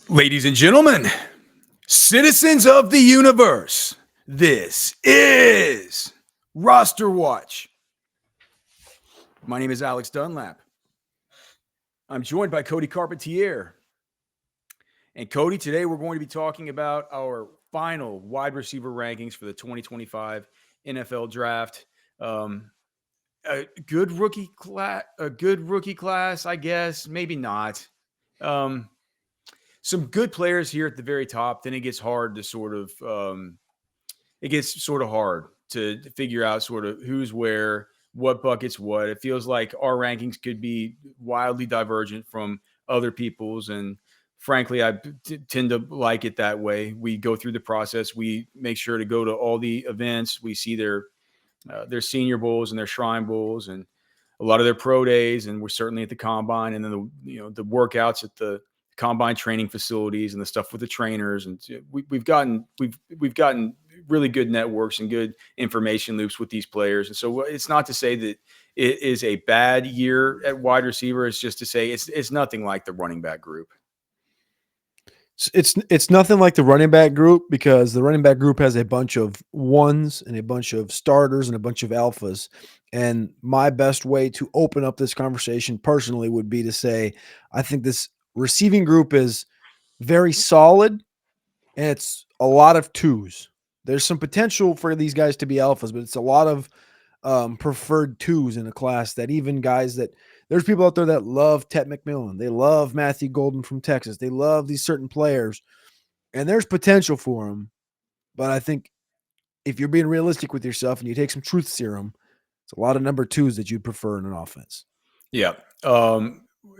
Ladies and gentlemen, citizens of the universe, this is Roster Watch. My name is Alex Dunlap. I'm joined by Cody Carpentier. And Cody, today we're going to be talking about our final wide receiver rankings for the 2025 NFL Draft. A good rookie class, I guess, maybe not. Some good players here at the very top. Then it gets hard to hard to figure out sort of who's where, what buckets what. It feels like our rankings could be wildly divergent from other people's, and frankly, I tend to like it that way. We go through the process. We make sure to go to all the events. We see their Senior Bowls and their Shrine Bowls and a lot of their pro days, and we're certainly at the combine, and then the workouts at the combine training facilities and the stuff with the trainers, and we've gotten really good networks and good information loops with these players. And so it's not to say that it is a bad year at wide receiver. It's just to say it's nothing like the running back group. It's nothing like the running back group, because the running back group has a bunch of ones and a bunch of starters and a bunch of alphas. And my best way to open up this conversation personally would be to say, I think this receiving group is very solid, and it's a lot of twos. There's some potential for these guys to be alphas, but it's a lot of preferred twos in a class. That even guys that there's people out there that love Tet McMillan, they love Matthew Golden from Texas, they love these certain players, and there's potential for them. But I think if you're being realistic with yourself and you take some truth serum, it's a lot of number twos that you'd prefer in an offense. Yeah.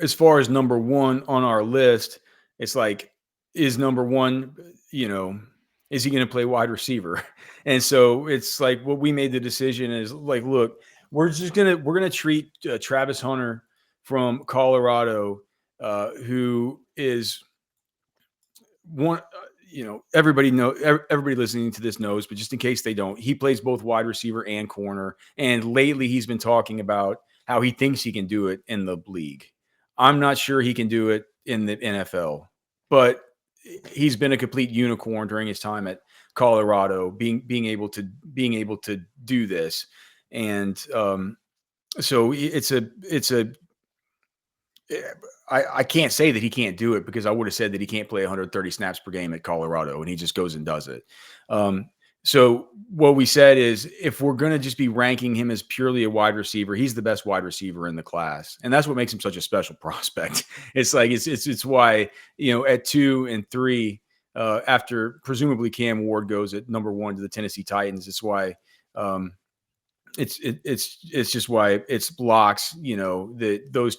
As far as number one on our list, it's like, is number one, is he going to play wide receiver? And so it's like, what we made the decision is like, look, we're going to treat Travis Hunter from Colorado, who is one, everybody listening to this knows, but just in case they don't, he plays both wide receiver and corner. And lately he's been talking about how he thinks he can do it in the league. I'm not sure he can do it in the NFL, but he's been a complete unicorn during his time at Colorado, being able to do this. And so I can't say that he can't do it, because I would have said that he can't play 130 snaps per game at Colorado, and he just goes and does it. So what we said is, if we're going to just be ranking him as purely a wide receiver, he's the best wide receiver in the class. And that's what makes him such a special prospect. It's like, it's why, at 2 and 3, after presumably Cam Ward goes at number 1 to the Tennessee Titans, it's why, it's just why it's blocks, that those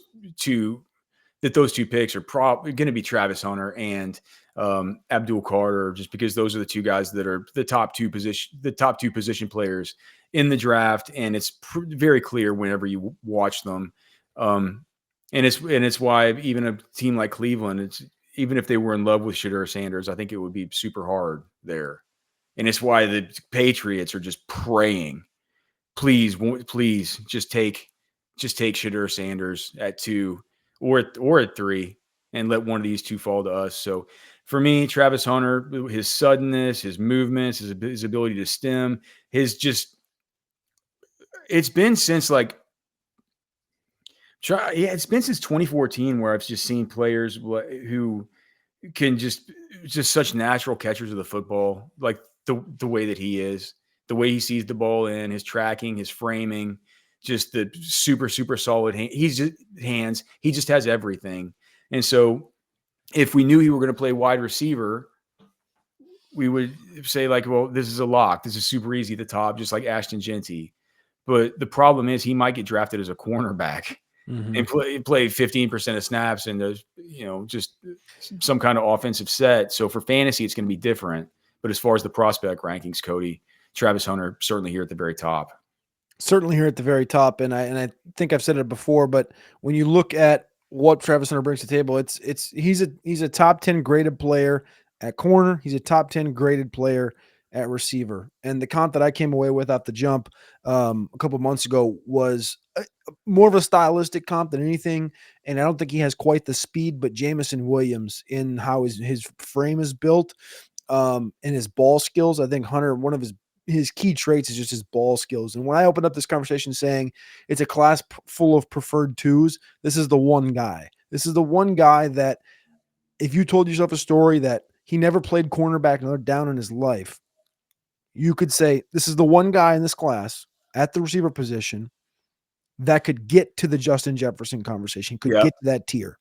two picks are probably going to be Travis Hunter and Abdul Carter, just because those are the two guys that are the top two position players in the draft. And it's very clear whenever you watch them. And it's why even a team like Cleveland, even if they were in love with Shedeur Sanders, I think it would be super hard there. And it's why the Patriots are just praying, please just take Shedeur Sanders at 2 or at 3, and let one of these two fall to us. So for me, Travis Hunter, his suddenness, his movements, his ability to stem, it's been since it's been since 2014 where I've just seen players who can just such natural catchers of the football, like the way that he is, the way he sees the ball in, his tracking, his framing, just the super, super solid hands. He just has everything. And so if we knew he were going to play wide receiver, we would say like, well, this is a lock. This is super easy at the top, just like Ashton Genty. But the problem is he might get drafted as a cornerback and play 15% of snaps and there's, just some kind of offensive set. So for fantasy, it's going to be different. But as far as the prospect rankings, Cody, Travis Hunter certainly here at the very top. Certainly here at the very top. And I think I've said it before, but when you look at what Travis Hunter brings to the table, he's a top 10 graded player at corner. He's a top 10 graded player at receiver. And the comp that I came away with off the jump a couple months ago was more of a stylistic comp than anything. And I don't think he has quite the speed, but Jamison Williams in how his frame is built and his ball skills. I think Hunter, one of his key traits is just his ball skills. And when I opened up this conversation saying it's a class full of preferred twos, this is the one guy. This is the one guy that if you told yourself a story that he never played cornerback another down in his life, you could say this is the one guy in this class at the receiver position that could get to the Justin Jefferson conversation, could get to that tier.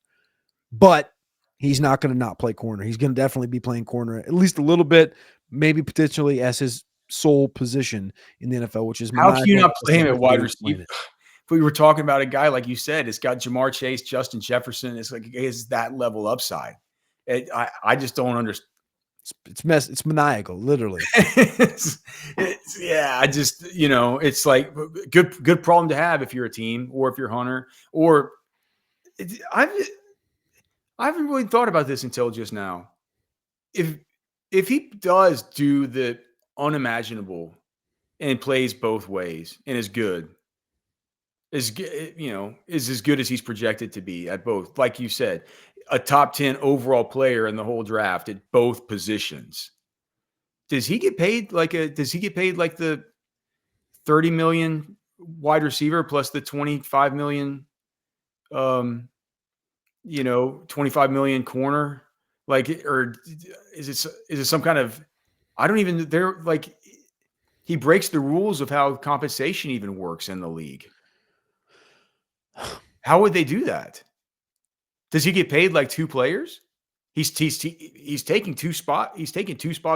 But he's not going to not play corner. He's going to definitely be playing corner at least a little bit, maybe potentially as his sole position in the NFL, which is How can you maniacal. not play him at wide Explain receiver? it. If we were talking about a guy, like you said, it's got Jamar Chase, Justin Jefferson. It's like it has that level upside. I just don't understand. It's maniacal, literally. Yeah, I just, it's like good problem to have if you're a team or if you're Hunter or I haven't really thought about this until just now. If he does do the unimaginable and plays both ways and is good, is as good as he's projected to be at both, like you said, a top 10 overall player in the whole draft at both positions. Does he get paid like the 30 million wide receiver plus the 25 million 25 million corner? Like, or is it some kind of, I don't even, they're like, he breaks the rules of how compensation even works in the league. How would they do that? Does he get paid like two players? He's taking two spots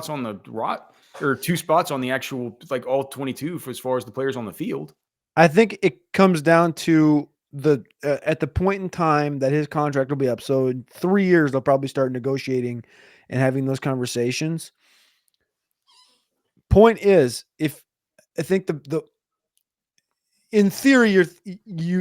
on the rot, or two spots on the actual, like all 22 for as far as the players on the field. I think it comes down to the at the point in time that his contract will be up. So in 3 years, they'll probably start negotiating and having those conversations. Point is, if I think the in theory,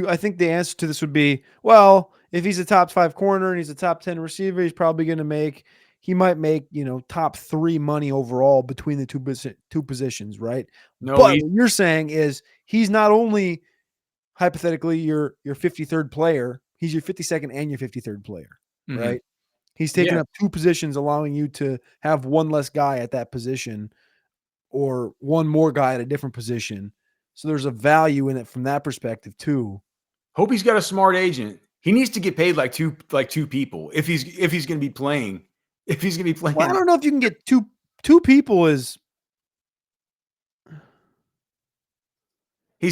I think the answer to this would be, well, if he's a top 5 corner and he's a top 10 receiver, he's probably going to he might make, top 3 money overall between the two positions, right? No, But what you're saying is he's not only hypothetically your 53rd player, he's your 52nd and your 53rd player, right? He's taking up 2 positions, allowing you to have one less guy at that position or one more guy at a different position. So there's a value in it from that perspective too. Hope he's got a smart agent. He needs to get paid like two people if he's going to be playing. If he's going to be playing, Well, I don't know if you can get two people. He's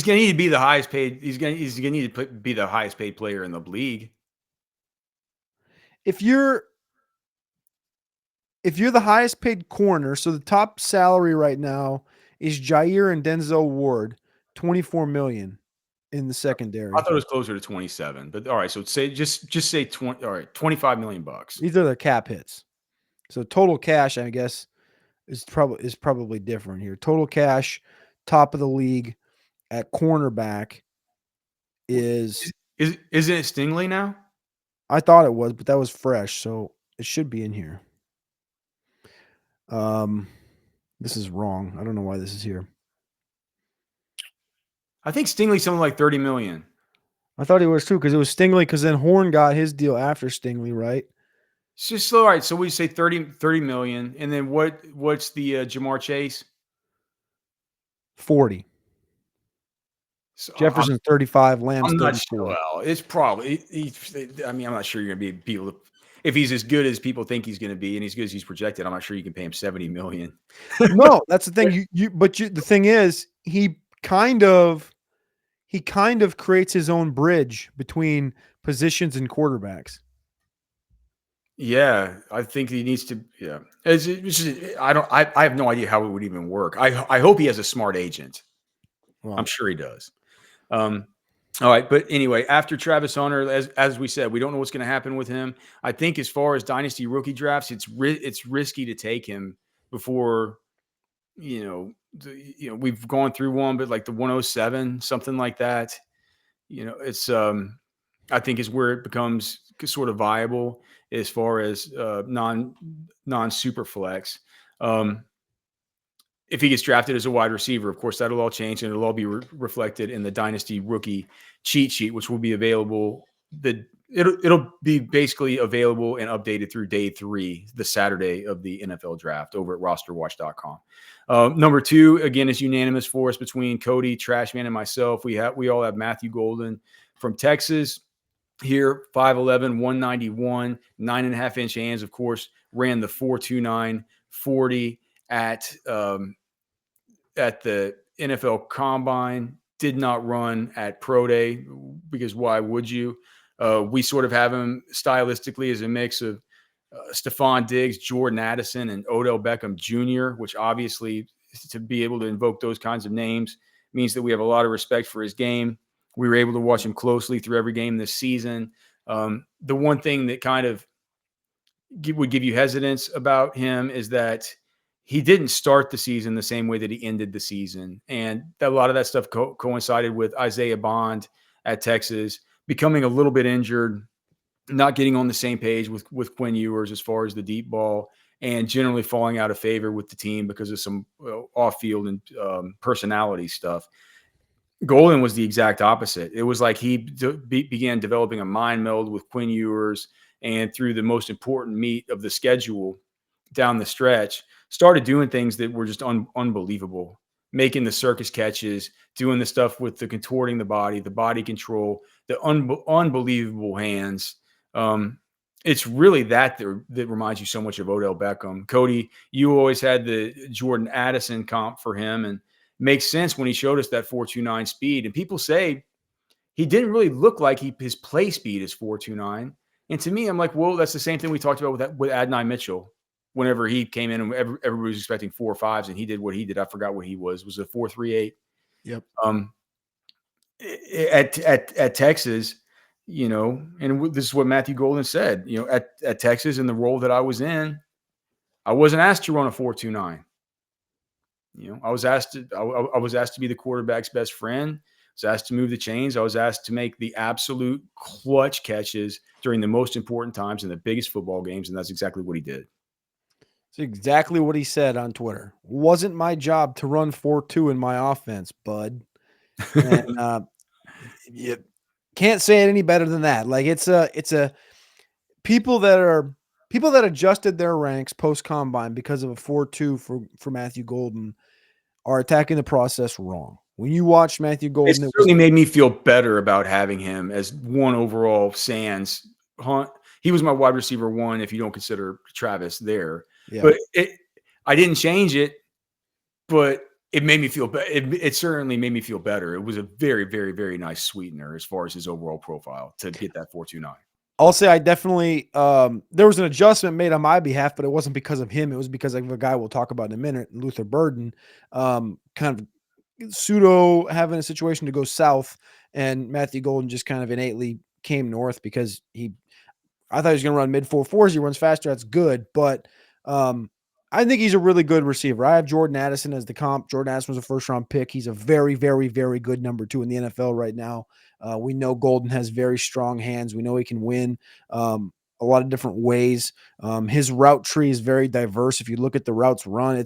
going to need to be the highest paid. He's going to need to be the highest paid player in the league. If you're the highest paid corner, so the top salary right now is Jair and Denzel Ward, $24 million in the secondary. I thought it was closer to 27, but all right. So say just say 20. All right, $25 million. These are the cap hits. So total cash, I guess, is probably different here. Total cash, top of the league at cornerback isn't it Stingley now? I thought it was, but that was fresh, so it should be in here. This is wrong. I don't know why this is here. I think Stingley's something like 30 million. I thought he was too, because it was Stingley, because then Horn got his deal after Stingley, right? It's just all right. So we say 30 million. And then what's the Jamar Chase? 40. So Jefferson's 35, Lamb's 34. Sure, well, it's probably I'm not sure you're gonna be able to, if he's as good as people think he's going to be and as good as he's projected, I'm not sure you can pay him 70 million. No, that's the thing. The thing is, he kind of creates his own bridge between positions and quarterbacks. Yeah, I think he needs to. Yeah, I have no idea how it would even work. I hope he has a smart agent. Well, I'm sure he does. All right, but anyway, after Travis Hunter, as we said, we don't know what's going to happen with him. I think as far as dynasty rookie drafts, it's risky to take him before we've gone through one, but like the 107, something like that. It's I think is where it becomes sort of viable as far as non super flex. if he gets drafted as a wide receiver. Of course, that'll all change, and it'll all be reflected in the Dynasty rookie cheat sheet, which will be available. It'll be basically available and updated through day 3, the Saturday of the NFL draft, over at rosterwatch.com. Number 2, again, is unanimous for us between Cody, Trashman, and myself. We all have Matthew Golden from Texas here, 5'11", 191, 9.5-inch hands. Of course, ran the 4.29 40 at the NFL Combine. Did not run at Pro Day, because why would you? We sort of have him stylistically as a mix of Stephon Diggs, Jordan Addison, and Odell Beckham Jr., which obviously, to be able to invoke those kinds of names means that we have a lot of respect for his game. We were able to watch him closely through every game this season. The one thing that kind of would give you hesitance about him is that he didn't start the season the same way that he ended the season. And a lot of that stuff coincided with Isaiah Bond at Texas becoming a little bit injured, not getting on the same page with Quinn Ewers as far as the deep ball, and generally falling out of favor with the team because of some off-field and personality stuff. Golden was the exact opposite. It was like he began developing a mind meld with Quinn Ewers, and through the most important meet of the schedule down the stretch, started doing things that were just unbelievable, making the circus catches, doing the stuff with the contorting the body control, the unbelievable hands. It's really that reminds you so much of Odell Beckham. Cody, you always had the Jordan Addison comp for him, and makes sense when he showed us that 4.29 speed. And people say he didn't really look like his play speed is 4.29. And to me, I'm like, well, that's the same thing we talked about with Adonai Mitchell. Whenever he came in and everybody was expecting 4.5s, and he did what he did. I forgot what he was. Was it 4.38? Yep. At Texas, and this is what Matthew Golden said, at Texas, in the role that I was in, I wasn't asked to run a 4.29. I was asked to be the quarterback's best friend. I was asked to move the chains. I was asked to make the absolute clutch catches during the most important times in the biggest football games, and that's exactly what he did. It's exactly what he said on Twitter. Wasn't my job to run 4.2 in my offense, bud. And you can't say it any better than that. Like it's a people that adjusted their ranks post combine because of a 4.2 for Matthew Golden are attacking the process wrong. When you watch Matthew Golden, it certainly made me feel better about having him as 1 overall sans Hunt. He was my wide receiver 1 if you don't consider Travis there. Yeah. But I didn't change it, but it made me feel better. It certainly made me feel better. It was a very, very, very nice sweetener as far as his overall profile to get that 4.29. I'll say I definitely there was an adjustment made on my behalf, but it wasn't because of him. It was because of a guy we'll talk about in a minute, Luther Burden, kind of pseudo having a situation to go south, and Matthew Golden just kind of innately came north because I thought he was going to run mid 4.4s. He runs faster. That's good. But I think he's a really good receiver. I have Jordan Addison as the comp. Jordan Addison was a first-round pick. He's a very, very, very good number 2 in the NFL right now. We know Golden has very strong hands. We know he can win a lot of different ways. His route tree is very diverse. If you look at the routes run,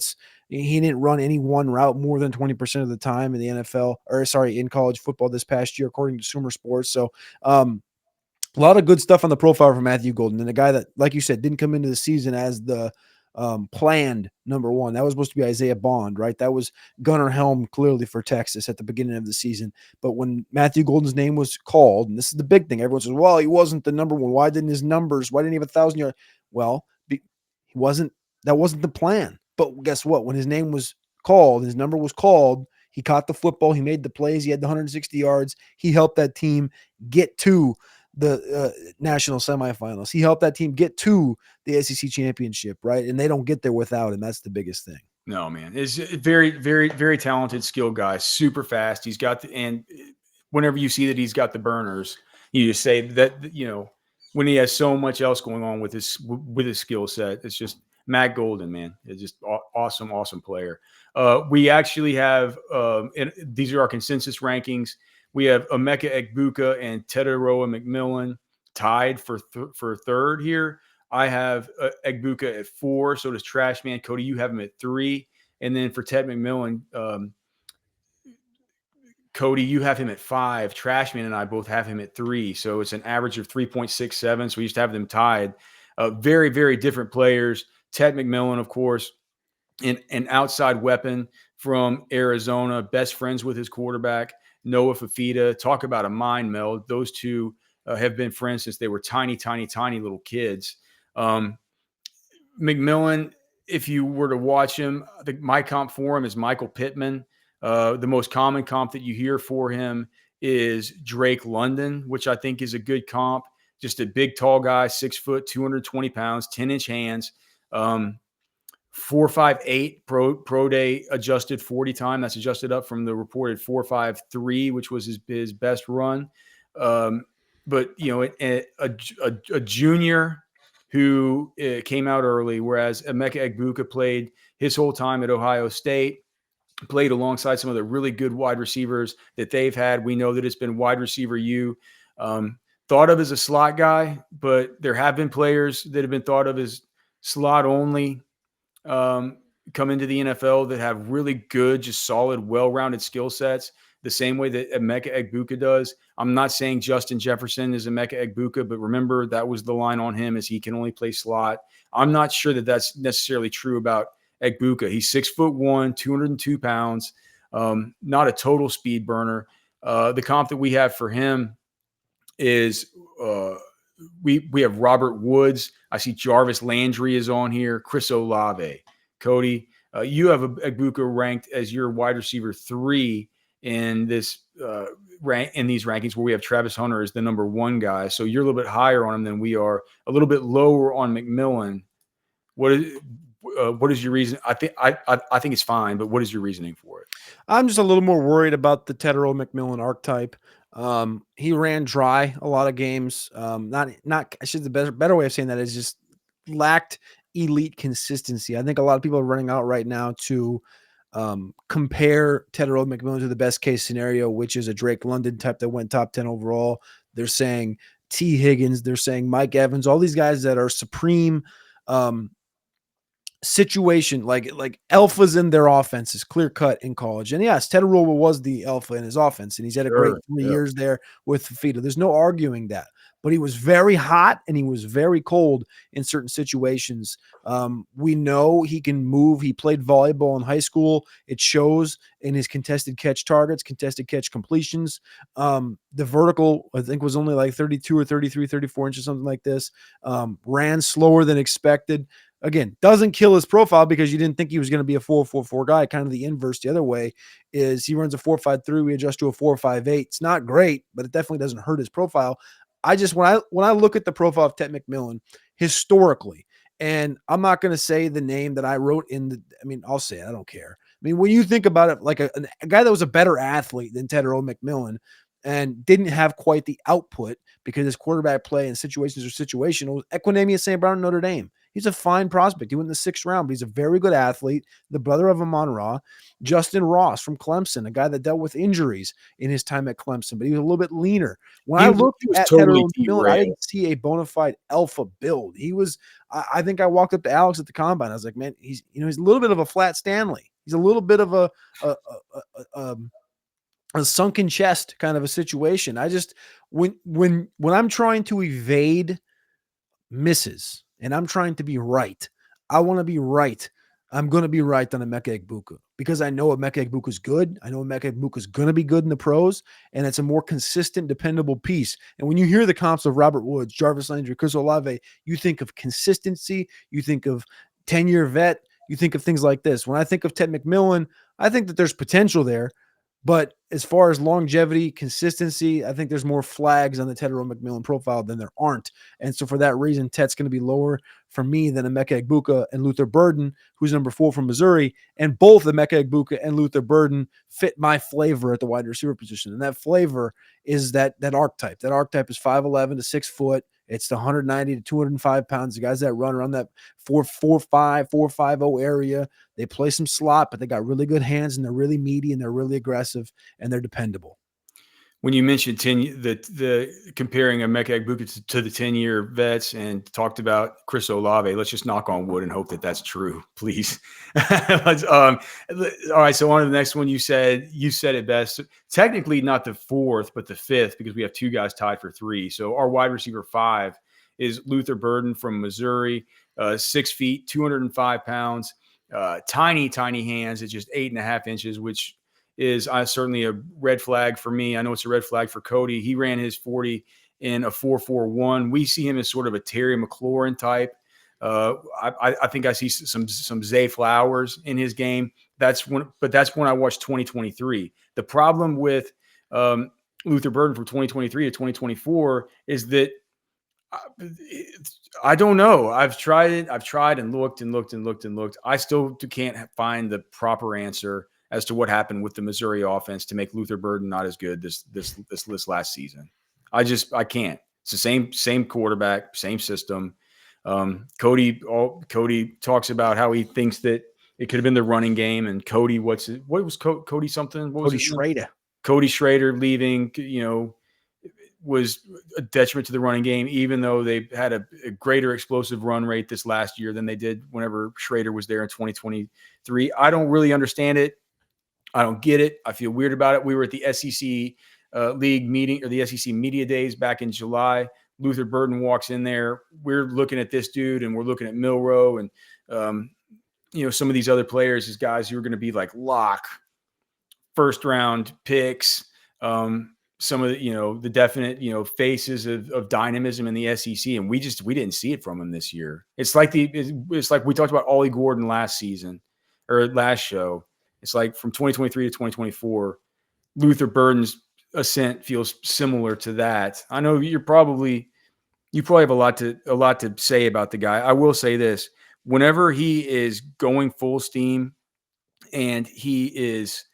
he didn't run any one route more than 20% of the time in the NFL, in college football this past year, according to Sumer Sports. So a lot of good stuff on the profile for Matthew Golden, and a guy that, like you said, didn't come into the season as the planned number 1. That was supposed to be Isaiah Bond, right? That was Gunnar Helm clearly for Texas at the beginning of the season. But when Matthew Golden's name was called, and this is the big thing, everyone says, well, he wasn't the number 1. Why didn't he have 1,000 yards? Well, that wasn't the plan. But guess what? When his name was called, his number was called, he caught the football, he made the plays, he had the 160 yards. He helped that team get to the national semifinals. He helped that team get to the SEC championship, right? And they don't get there without him. That's the biggest thing. No, man. It's a very, very, very talented, skilled guy, super fast. He's got and whenever you see that he's got the burners, you just say that, when he has so much else going on with his skill set, it's just Matt Golden, man. It's just awesome, awesome player. We actually have, and these are our consensus rankings. We have Emeka Egbuka and Teteroa McMillan tied for third here. I have Egbuka at 4. So does Trashman. Cody, you have him at 3. And then for Ted McMillan, Cody, you have him at 5. Trashman and I both have him at 3. So it's an average of 3.67. So we used to have them tied. Very, very different players. Ted McMillan, of course, an outside weapon from Arizona, best friends with his quarterback, Noah Fafita. Talk about a mind meld. Those two have been friends since they were tiny, tiny, tiny little kids. McMillan, if you were to watch him, my comp for him is Michael Pittman. The most common comp that you hear for him is Drake London, which I think is a good comp. Just a big, tall guy, 6 foot, 220 pounds, 10-inch hands. 4.58 pro day adjusted 40 time. That's adjusted up from the reported 4.53, which was his best run. But a junior who came out early, whereas Emeka Egbuka played his whole time at Ohio State, played alongside some of the really good wide receivers that they've had. We know that it's been wide receiver U. Thought of as a slot guy, but there have been players that have been thought of as slot only come into the NFL that have really good, just solid, well-rounded skill sets, the same way that Emeka Egbuka does. I'm not saying Justin Jefferson is Emeka Egbuka, but remember that was the line on him, is he can only play slot. I'm not sure that that's necessarily true about Egbuka. He's 6'1", 202 pounds, not a total speed burner. The comp that we have for him is we have Robert Woods. I see Jarvis Landry is on here. Chris Olave. Cody, you have Egbuka ranked as your wide receiver 3 in this in these rankings, where we have Travis Hunter as the number 1 guy. So you're a little bit higher on him than we are, a little bit lower on McMillan. What is your reason? I think it's fine, but what is your reasoning for it? I'm just a little more worried about the Tetero McMillan archetype. He ran dry a lot of games. I should, the better way of saying that is just lacked elite consistency. I think a lot of people are running out right now to compare Tetero McMillan to the best case scenario, which is a Drake London type that went top 10 overall. They're saying T. Higgins, they're saying Mike Evans, all these guys that are supreme situation, like alphas in their offenses, clear cut in college. And yes, Ted Rolla was the alpha in his offense, and he's had a great 3 years there with Fafita. There's no arguing that. But he was very hot and he was very cold in certain situations. We know he can move. He played volleyball in high school. It shows in his contested catch targets, contested catch completions. The vertical, I think, was only like 32 or 33, 34 inches, something like this. Ran slower than expected. Again, doesn't kill his profile because you didn't think he was going to be a 4.44 guy. Kind of the inverse the other way is he runs a 4.53. We adjust to a 4.58. It's not great, but it definitely doesn't hurt his profile. I just, when I look at the profile of Ted McMillan historically, and I'm not going to say the name that I wrote I'll say it. I don't care. I mean, when you think about it, like a guy that was a better athlete than Ted McMillan and didn't have quite the output because his quarterback play and situations are situational, Equinemius St. Brown, Notre Dame. He's a fine prospect. He went in the 6th round, but he's a very good athlete, the brother of Amon-Ra. Justin Ross from Clemson, a guy that dealt with injuries in his time at Clemson, but he was a little bit leaner. When I looked at totally McMillan, I didn't see a bona fide alpha build. He was, I think I walked up to Alex at the combine. I was like, man, he's a little bit of a flat Stanley. He's a little bit of a sunken chest kind of a situation. I just, when I'm trying to evade misses and I'm trying to be right, I want to be right. I'm going to be right on Emeka Egbuka because I know Emeka Egbuka is good. I know Emeka Egbuka is going to be good in the pros, and it's a more consistent, dependable piece. And when you hear the comps of Robert Woods, Jarvis Landry, Chris Olave, you think of consistency, you think of 10-year vet, you think of things like this. When I think of Ted McMillan, I think that there's potential there. But as far as longevity, consistency, I think there's more flags on the Tetero McMillan profile than there aren't. And so for that reason, Tet's going to be lower for me than Emeka Egbuka and Luther Burden, who's number 4 from Missouri. And both Emeka Egbuka and Luther Burden fit my flavor at the wide receiver position. And that flavor is that archetype. That archetype is 5'11" to 6 foot. It's the 190 to 205 pounds. The guys that run around that 4.45, 4.50 area. They play some slot, but they got really good hands and they're really meaty and they're really aggressive and they're dependable. when you mentioned the comparing Emeka Egbuka to the 10-year vets and talked about Chris Olave, let's just knock on wood and hope that that's true, please. All right, so on to the next one. You said it best. Technically not the fourth, but the fifth, because we have two guys tied for 3. So our wide receiver 5 is Luther Burden from Missouri, 6 feet, 205 pounds, tiny hands at just 8.5 inches, which is certainly a red flag for me. I know it's a red flag for Cody. He ran his 40 in a 4.41. We see him as sort of a Terry McLaurin type. I think I see some Zay Flowers in his game. That's when I watched 2023. The problem with Luther Burden from 2023 to 2024 is that I don't know. I've tried it. I've tried and looked and looked and looked and looked. I still can't find the proper answer as to what happened with the Missouri offense to make Luther Burden not as good this last season. I can't. It's the same quarterback, same system. Cody talks about how he thinks that it could have been the running game, and Cody, what was Cody something? What was Cody Schrader. Cody Schrader leaving, was a detriment to the running game, even though they had a greater explosive run rate this last year than they did whenever Schrader was there in 2023. I don't really understand it. I don't get it. I feel weird about it. We were at the SEC league meeting, or the SEC media days back in July. Luther Burden walks in there. We're looking at this dude, and we're looking at Milroe and some of these other players as guys who are going to be like lock first round picks. Some of the definite faces of dynamism in the SEC, and we didn't see it from him this year. It's like we talked about Ollie Gordon last season or last show. It's like from 2023 to 2024, Luther Burden's ascent feels similar to that. I know you probably have a lot to say about the guy. I will say this: whenever he is going full steam and he is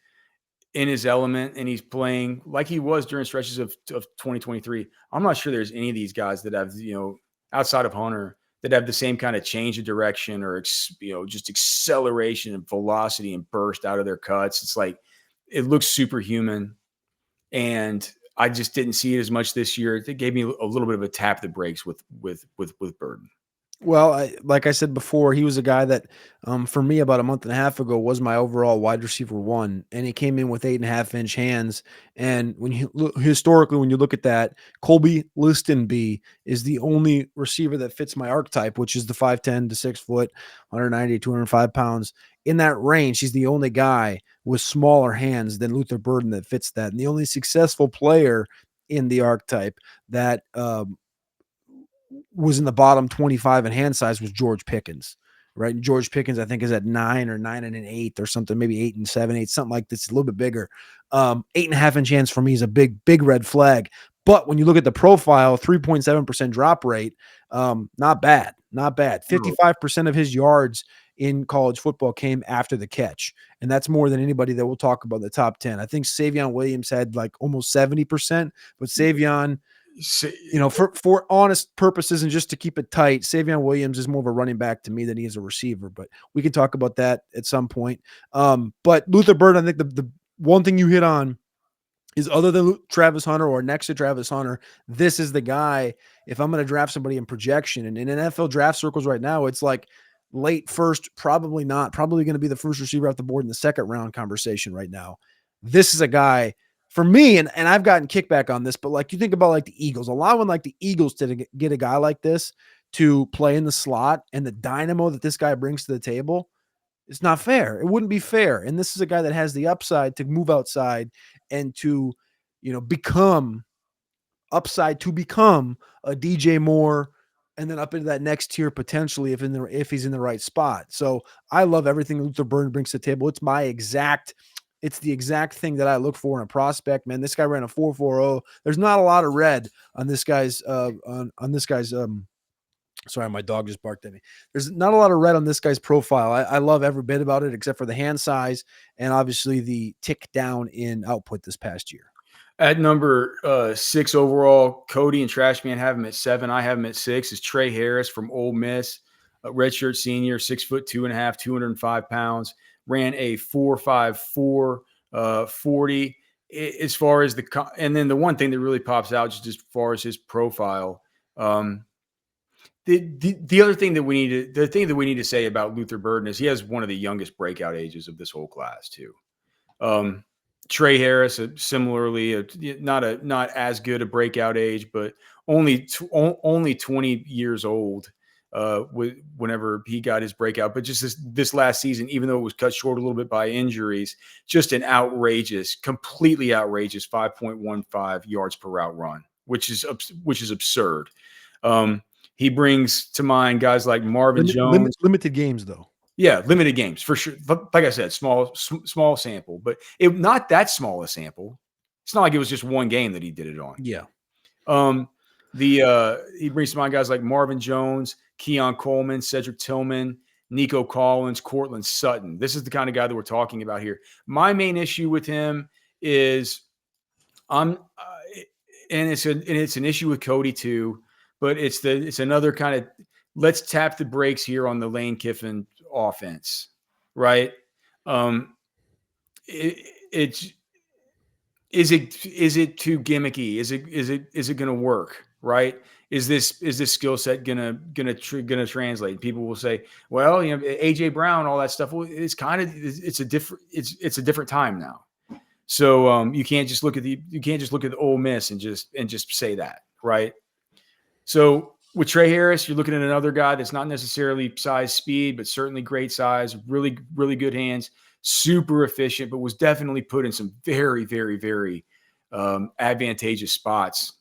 in his element and he's playing like he was during stretches of 2023, I'm not sure there's any of these guys that have, outside of Hunter, that have the same kind of change of direction or, just acceleration and velocity and burst out of their cuts. It's like, it looks superhuman. And I just didn't see it as much this year. It gave me a little bit of a tap that breaks with Burden. Well, like I said before, he was a guy that, for me, about a month and a half ago, was my overall wide receiver 1, and he came in with 8.5-inch hands. And when you historically, when you look at that, Colby Listenby is the only receiver that fits my archetype, which is the 5'10" to 6 foot, 190 to 205 pounds. In that range, he's the only guy with smaller hands than Luther Burden that fits that, and the only successful player in the archetype that was in the bottom 25 in hand size was George Pickens, right? And George Pickens, I think, is at 9 or 9 and an 8 or something, maybe 8 and 7, 8, something like this, a little bit bigger. 8.5-inch hands for me is a big red flag. But when you look at the profile, 3.7% drop rate, not bad. 55% of his yards in college football came after the catch. And that's more than anybody that we'll talk about in the top 10. I think Savion Williams had like almost 70%, but Savion, for honest purposes and just to keep it tight, Savion Williams is more of a running back to me than he is a receiver, but we can talk about that at some point. But Luther Burden, I think the one thing you hit on is, other than Travis Hunter or next to Travis Hunter, this is the guy, if I'm going to draft somebody in projection, and in NFL draft circles right now, it's like late first, probably not, probably going to be the first receiver off the board in the second round conversation right now. This is a guy for me, and I've gotten kickback on this, but like, you think about like the Eagles, allowing like the Eagles to get a guy like this to play in the slot, and the dynamo that this guy brings to the table, it's not fair. It wouldn't be fair. And this is a guy that has the upside to move outside and to, become a DJ Moore, and then up into that next tier potentially if he's in the right spot. So I love everything Luther Burden brings to the table. It's the exact thing that I look for in a prospect, man. This guy ran a 4.40. There's not a lot of red on this guy's sorry, my dog just barked at me. There's not a lot of red on this guy's profile. I love every bit about it, except for the hand size and obviously the tick down in output this past year. At number 6 overall, Cody and Trashman have him at 7. I have him at 6. Is Trey Harris from Ole Miss, a redshirt senior, 6'2.5", 205 pounds, ran a 4.54 40. as far as and then the one thing that really pops out just as far as his profile, the other thing that we need to say about Luther Burden is he has one of the youngest breakout ages of this whole class too. Trey Harris, similarly, not as good a breakout age, but only 20 years old whenever he got his breakout. But just this last season, even though it was cut short a little bit by injuries, just an completely outrageous 5.15 yards per route run, which is absurd. He brings to mind guys like Marvin Jones. Limited games, though. Yeah, limited games for sure. Like I said, small sample, but not that small a sample. It's not like it was just one game that he did it on. Yeah. He brings to mind guys like Marvin Jones, Keon Coleman, Cedric Tillman, Nico Collins, Cortland Sutton. This is the kind of guy that we're talking about here. My main issue with him is and it's an issue with Cody too, but it's another kind of let's tap the brakes here on the Lane Kiffin offense, right? Is it too gimmicky? Is it going to work? Right? Is this skill set gonna translate? People will say, well, AJ Brown, all that stuff. Well, it's a different time now. So you can't just look at the Ole Miss and just say that, right? So with Trey Harris, you're looking at another guy that's not necessarily size speed, but certainly great size, really, really good hands, super efficient, but was definitely put in some very, very, very advantageous spots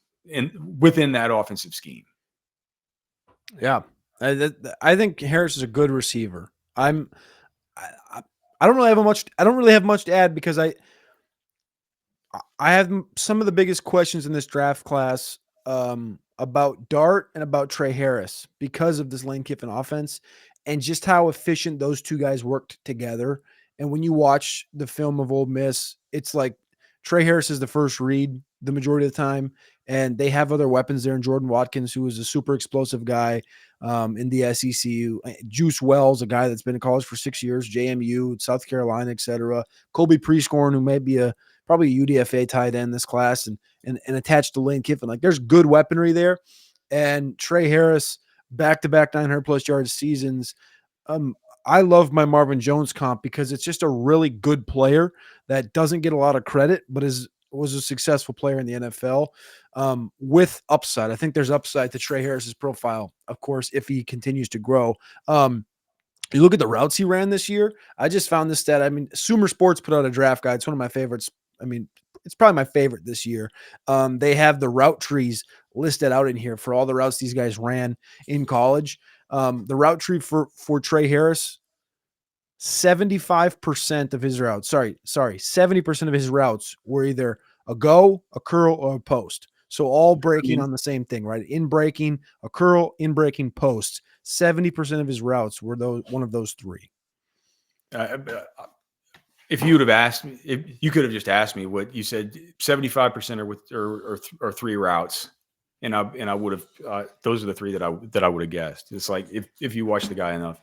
within that offensive scheme. Yeah. I think Harris is a good receiver. I don't really have much to add because I have some of the biggest questions in this draft class about Dart and about Trey Harris because of this Lane Kiffin offense and just how efficient those two guys worked together. And when you watch the film of Ole Miss, it's like Trey Harris is the first read the majority of the time, and they have other weapons there in Jordan Watkins, who is a super explosive guy in the SEC. Juice Wells, a guy that's been in college for 6 years, JMU, South Carolina, etc. Colby Prescorn, who may be probably a UDFA tight end this class, and attached to Lane Kiffin. Like, there's good weaponry there. And Trey Harris, back-to-back 900-plus yard seasons. I love my Marvin Jones comp because it's just a really good player that doesn't get a lot of credit, but was a successful player in the NFL with upside. I think there's upside to Trey Harris's profile, of course, if he continues to grow. You look at the routes he ran this year. I just found this stat. I mean, Sumer Sports put out a draft guide. It's one of my favorites. I mean, it's probably my favorite this year. They have the route trees listed out in here for all the routes these guys ran in college. The route tree for Trey Harris, 75% of his routes, 70% of his routes were either a go, a curl, or a post. So all breaking on the same thing, right? In breaking, a curl, in breaking, post. 70% of his routes were one of those three. If you would have asked me, if you could have just asked me what you said, 75% or three routes, and I would have. Those are the three that I would have guessed. It's like if you watch the guy enough,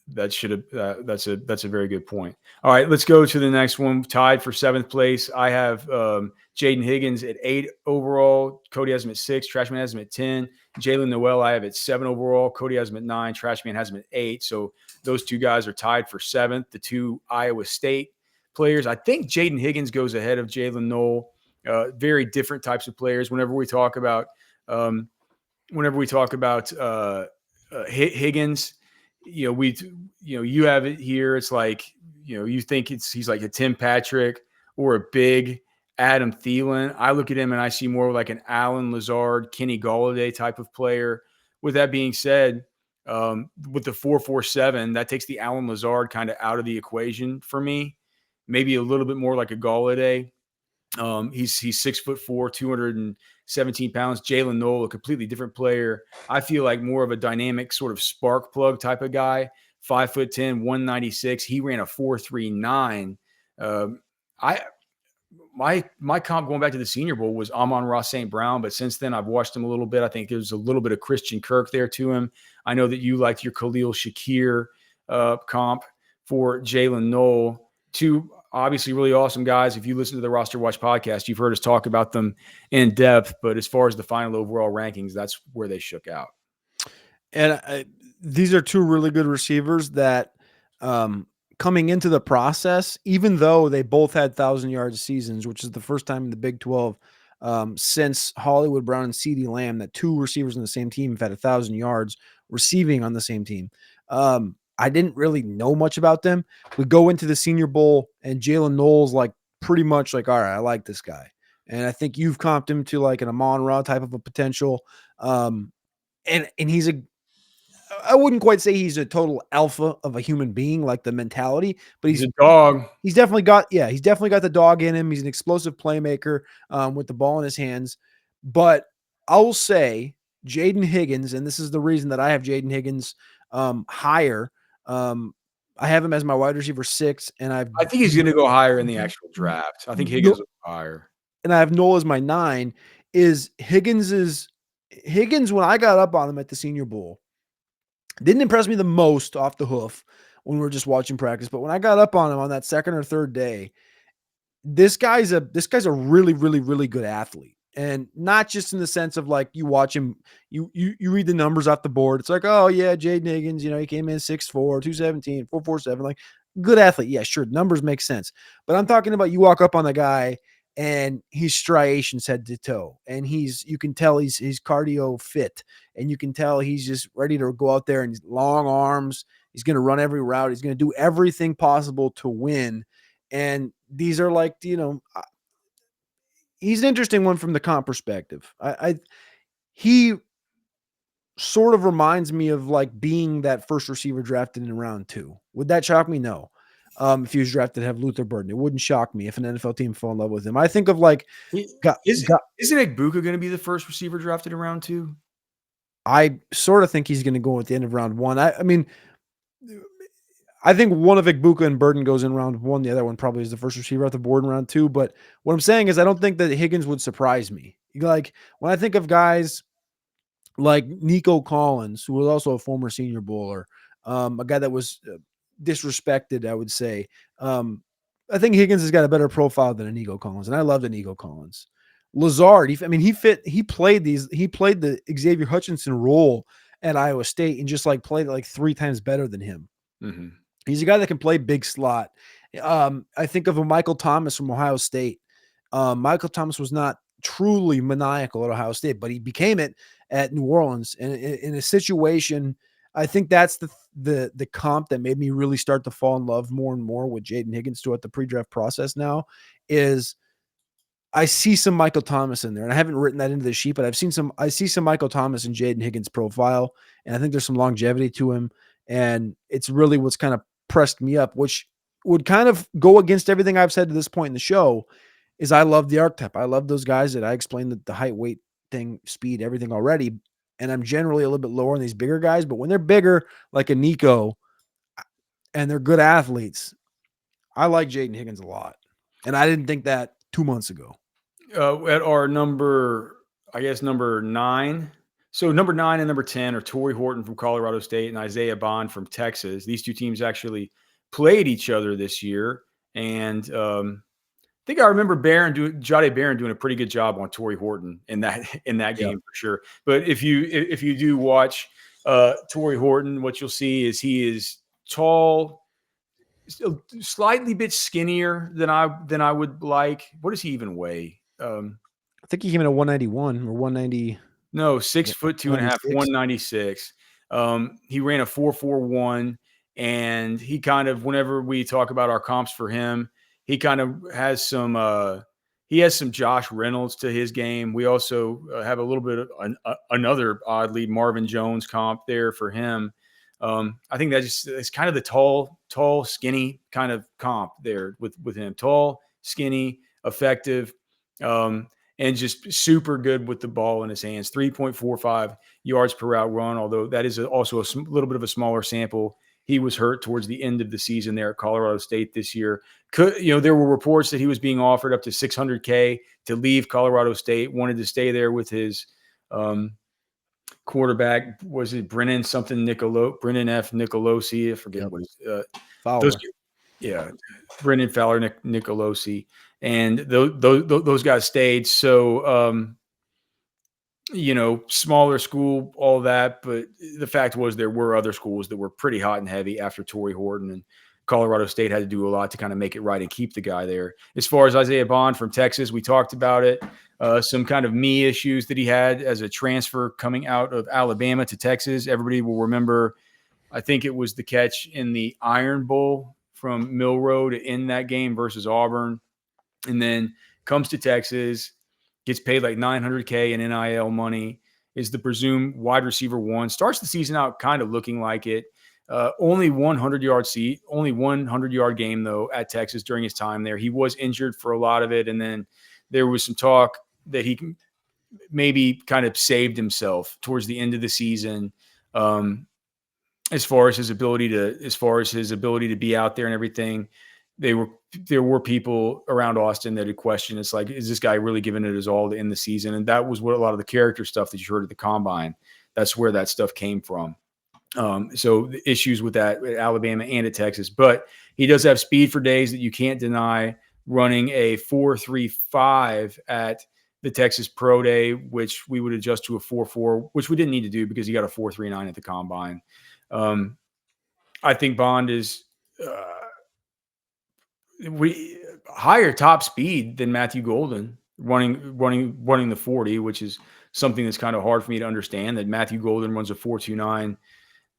that should have. That's a very good point. All right, let's go to the next one. Tied for 7th place. I have Jaden Higgins at 8 overall. Cody has him at 6. Trashman has him at 10. Jalen Noel I have at 7 overall. Cody has him at 9. Trashman has him at 8. So those two guys are tied for 7th. The two Iowa State players. I think Jaden Higgins goes ahead of Jalen Noel. Very different types of players. Whenever we talk about Higgins, you have it here. It's like, you think he's like a Tim Patrick or a big Adam Thielen. I look at him and I see more like an Allen Lazard, Kenny Golladay type of player. With that being said, with the 4.47, that takes the Allen Lazard kind of out of the equation for me. Maybe a little bit more like a Golladay. He's 6'4", 217 pounds. Jalen Noel, a completely different player. I feel like more of a dynamic sort of spark plug type of guy. 5'10", 196. He ran a 4.39. My comp going back to the Senior Bowl was Amon-Ra St. Brown, but since then I've watched him a little bit. I think there's a little bit of Christian Kirk there to him. I know that you liked your Khalil Shakir comp for Jalen Noel. obviously really awesome guys. If you listen to the Roster Watch podcast, you've heard us talk about them in depth. But as far as the final overall rankings, that's where they shook out. And these are two really good receivers that coming into the process, even though they both had 1,000-yard seasons, which is the first time in the Big 12 since Hollywood Brown and CeeDee Lamb that two receivers on the same team have had 1,000 yards receiving on the same team. I didn't really know much about them. We go into the Senior Bowl and Jalen Knowles pretty much all right, I like this guy. And I think you've comped him to an Amon-Ra type of a potential. And he's I wouldn't quite say he's a total alpha of a human being, like the mentality, but He's a dog. He's definitely got the dog in him. He's an explosive playmaker with the ball in his hands. But I will say Jaden Higgins, and this is the reason that I have Jaden Higgins higher. I have him as my wide receiver 6, and I think he's going to go higher in the actual draft. I think Higgins will go higher. And I have Noel as my 9. Is Higgins when I got up on him at the Senior Bowl, didn't impress me the most off the hoof when we were just watching practice. But when I got up on him on that second or third day, this guy's a really, really, really good athlete. And not just in the sense of you watch him, you read the numbers off the board. It's oh yeah, Jaden Higgins, he came in 6'4", 217, 447, good athlete. Yeah, sure. Numbers make sense. But I'm talking about you walk up on the guy and he's striations head to toe. And you can tell he's cardio fit. And you can tell he's just ready to go out there and long arms. He's going to run every route. He's going to do everything possible to win. And these are he's an interesting one from the comp perspective. He sort of reminds me of being that first receiver drafted in round 2. Would that shock me? No. If he was drafted to have Luther Burden, it wouldn't shock me if an NFL team fell in love with him. I think of isn't Egbuka going to be the first receiver drafted in round 2? I sort of think he's going to go at the end of round 1. I mean, I think one of Egbuka and Burden goes in round 1. The other one probably is the first receiver off the board in round 2. But what I'm saying is I don't think that Higgins would surprise me. When I think of guys like Nico Collins, who was also a former Senior Bowler, a guy that was disrespected, I would say. I think Higgins has got a better profile than Nico Collins, and I love Nico Collins. Lazard, he played the Xavier Hutchinson role at Iowa State and just played it 3 times better than him. Mm-hmm. He's a guy that can play big slot. I think of a Michael Thomas from Ohio State. Michael Thomas was not truly maniacal at Ohio State, but he became it at New Orleans. And in a situation, I think that's the comp that made me really start to fall in love more and more with Jaden Higgins throughout the pre-draft process now is I see some Michael Thomas in there. And I haven't written that into the sheet, but I see some Michael Thomas in Jaden Higgins' profile. And I think there's some longevity to him. And it's really what's kind of pressed me up, which would kind of go against everything I've said to this point in the show, is I love the archetype. I love those guys that I explained the height, weight thing, speed, everything already. And I'm generally a little bit lower on these bigger guys, but when they're bigger, like a Nico, and they're good athletes, I like Jaden Higgins a lot. And I didn't think that 2 months ago. At our number 9. So number 9 and number 10 are Torrey Horton from Colorado State and Isaiah Bond from Texas. These two teams actually played each other this year. And I think I remember Jahdae Barron doing a pretty good job on Torrey Horton in that game for sure. But if you do watch Torrey Horton, what you'll see is he is tall, slightly bit skinnier than I would like. What does he even weigh? I think he came in at 191 or 190. No, 6 foot 2.5, 196. He ran a 4.41, and he kind of, whenever we talk about our comps for him, he kind of has some Josh Reynolds to his game. We also have a little bit of another oddly Marvin Jones comp there for him. I think it's kind of the tall, skinny kind of comp there with him. Tall, skinny, effective, and just super good with the ball in his hands. 3.45 yards per route run, although that is also a little bit of a smaller sample. He was hurt towards the end of the season there at Colorado State this year. There were reports that he was being offered up to $600K to leave Colorado State, wanted to stay there with his quarterback. Was it Brennan F. Nicolosi? I forget what his Yeah, Brendan Fowler, Nicolosi, and those guys stayed. So smaller school, all that. But the fact was there were other schools that were pretty hot and heavy after Torrey Horton, and Colorado State had to do a lot to kind of make it right and keep the guy there. As far as Isaiah Bond from Texas, we talked about it. Some kind of knee issues that he had as a transfer coming out of Alabama to Texas. Everybody will remember, I think it was the catch in the Iron Bowl from Milrow to end that game versus Auburn. And then comes to Texas, gets paid like $900K in NIL money, is the presumed wide receiver one, starts the season out kind of looking like it. Only 100 yard game though at Texas during his time there. He was injured for a lot of it, and then there was some talk that he maybe kind of saved himself towards the end of the season. As far as his ability to be out there and everything, there were people around Austin that had questioned, it's like, is this guy really giving it his all to end the season? And that was what a lot of the character stuff that you heard at the combine, that's where that stuff came from. So the issues with that at Alabama and at Texas, but he does have speed for days that you can't deny, running a 4.35 at the Texas Pro Day, which we would adjust to a 4.4, which we didn't need to do because he got a 4.39 at the combine. I think Bond is higher top speed than Matthew Golden running the 40, which is something that's kind of hard for me to understand, that Matthew Golden runs a 4.29,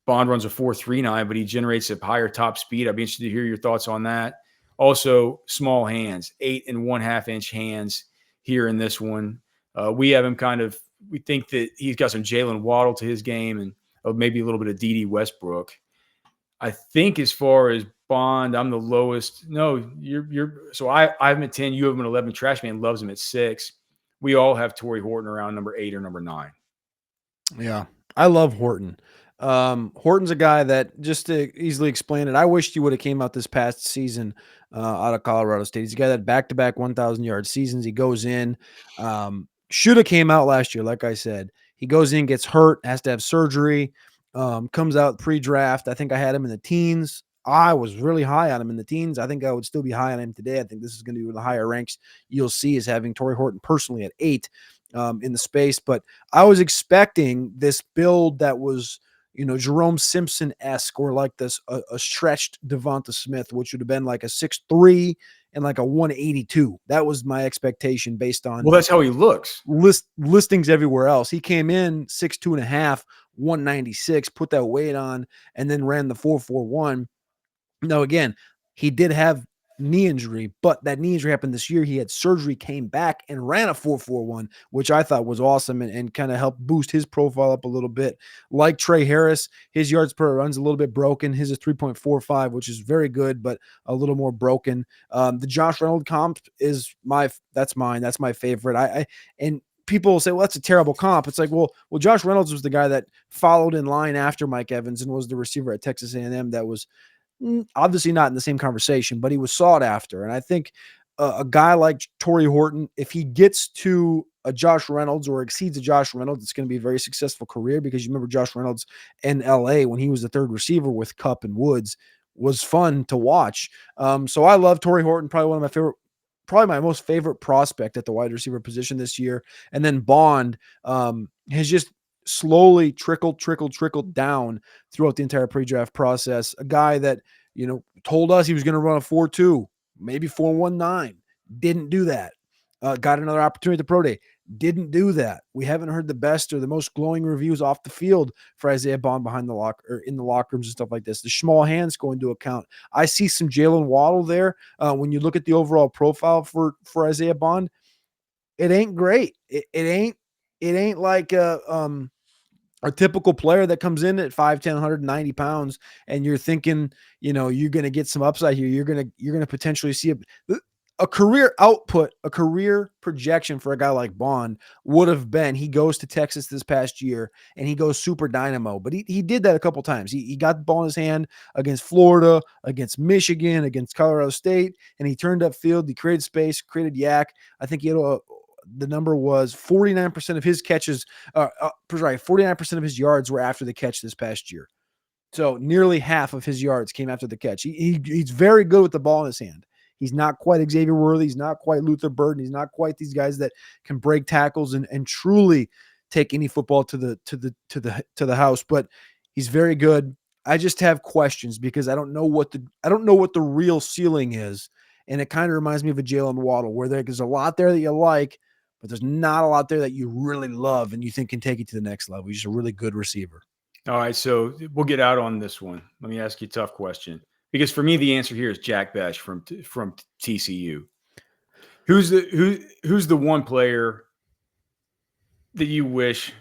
Bond runs a 4.39, but he generates a higher top speed. I'd be interested to hear your thoughts on that. Also, small hands, 8.5 inch hands here in this one. We have him we think that he's got some Jalen Waddle to his game and maybe a little bit of D.D. Westbrook. I think as far as Bond, I'm the lowest. No, so I have him at 10. You have him at 11. Trash Man loves him at 6. We all have Torrey Horton around number 8 or number 9. Yeah, I love Horton. Horton's a guy that, just to easily explain it, I wished he would have came out this past season out of Colorado State. He's a guy that back-to-back 1,000-yard seasons. He goes in, should have came out last year, like I said. He goes in, gets hurt, has to have surgery, comes out pre-draft. I think I had him in the teens. I was really high on him in the teens. I think I would still be high on him today. I think this is going to be one of the higher ranks you'll see, is having Torrey Horton personally at 8 in the space. But I was expecting this build that was, Jerome Simpson-esque, or like this, a stretched Devonta Smith, which would have been like a 6'3" and like a 182. That was my expectation based on, well, that's how he looks. Listings everywhere else. He came in 6'2.5", 196, put that weight on, and then ran the 4.41. Now, again, he did have knee injury, but that knee injury happened this year. He had surgery, came back, and ran a 4.41, which I thought was awesome, and kind of helped boost his profile up a little bit. Like Trey Harris, his yards per run's a little bit broken. His is 3.45, which is very good, but a little more broken. The Josh Reynolds comp is that's mine. That's my favorite. And people will say, well, that's a terrible comp. It's like, well, Josh Reynolds was the guy that followed in line after Mike Evans and was the receiver at Texas A&M that was obviously not in the same conversation, but he was sought after. And I think a guy like Torrey Horton, if he gets to a Josh Reynolds or exceeds a Josh Reynolds, it's going to be a very successful career, because you remember Josh Reynolds in LA when he was the third receiver with Kupp and Woods was fun to watch. So I love Torrey Horton, probably my most favorite prospect at the wide receiver position this year. And then Bond has just slowly trickled down throughout the entire pre-draft process. A guy that, told us he was going to run a 4.2, maybe 4.19, didn't do that. Got another opportunity at the pro day, didn't do that. We haven't heard the best or the most glowing reviews off the field for Isaiah Bond behind the locker, or in the locker rooms and stuff like this. The small hands go into account. I see some Jalen Waddle there. When you look at the overall profile for Isaiah Bond, it ain't great. It ain't like a typical player that comes in at 5'10", 190 pounds, and you're thinking, you're going to get some upside here. You're going to potentially see a career output, a career projection for a guy like Bond would have been, he goes to Texas this past year and he goes super dynamo. But he did that a couple times. He got the ball in his hand against Florida, against Michigan, against Colorado State, and he turned up field. He created space, created yak. I think he had the number was 49% of his catches, 49% of his yards were after the catch this past year. So nearly half of his yards came after the catch. He's very good with the ball in his hand. He's not quite Xavier Worthy. He's not quite Luther Burden. He's not quite these guys that can break tackles and truly take any football to the house. But he's very good. I just have questions because I don't know what the real ceiling is, and it kind of reminds me of a Jalen Waddle, where there's a lot there that you like, but there's not a lot there that you really love and you think can take you to the next level. He's just a really good receiver. All right, so we'll get out on this one. Let me ask you a tough question, because for me the answer here is Jack Bech from TCU. Who's the one player that you wish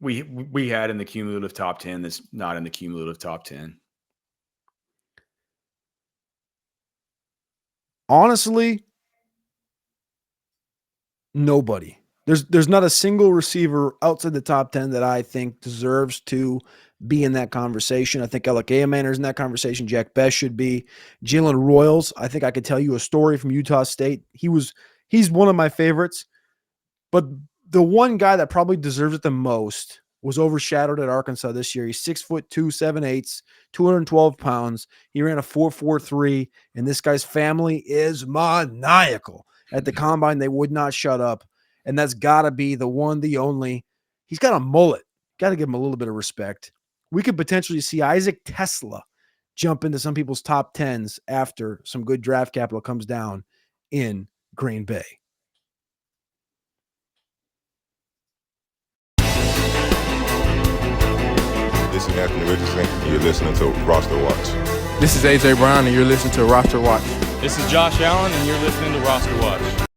we had in the cumulative top 10 that's not in the cumulative top 10? Honestly, nobody. There's not a single receiver outside the top 10 that I think deserves to be in that conversation. I think Alec Ayamaner's in that conversation. Jack Bech should be. Jalen Royals, I think I could tell you a story from Utah State. He's one of my favorites, but the one guy that probably deserves it the most was overshadowed at Arkansas this year. He's 6'2", 7/8, 212 pounds. He ran a 4.43, and this guy's family is maniacal. At the combine, they would not shut up, and that's got to be the one, the only. He's got a mullet. Got to give him a little bit of respect. We could potentially see Isaac Tesla jump into some people's top 10s after some good draft capital comes down in Green Bay. This is Anthony Richardson, and you're listening to RosterWatch. This is AJ Brown, and you're listening to RosterWatch. This is Josh Allen, and you're listening to RosterWatch.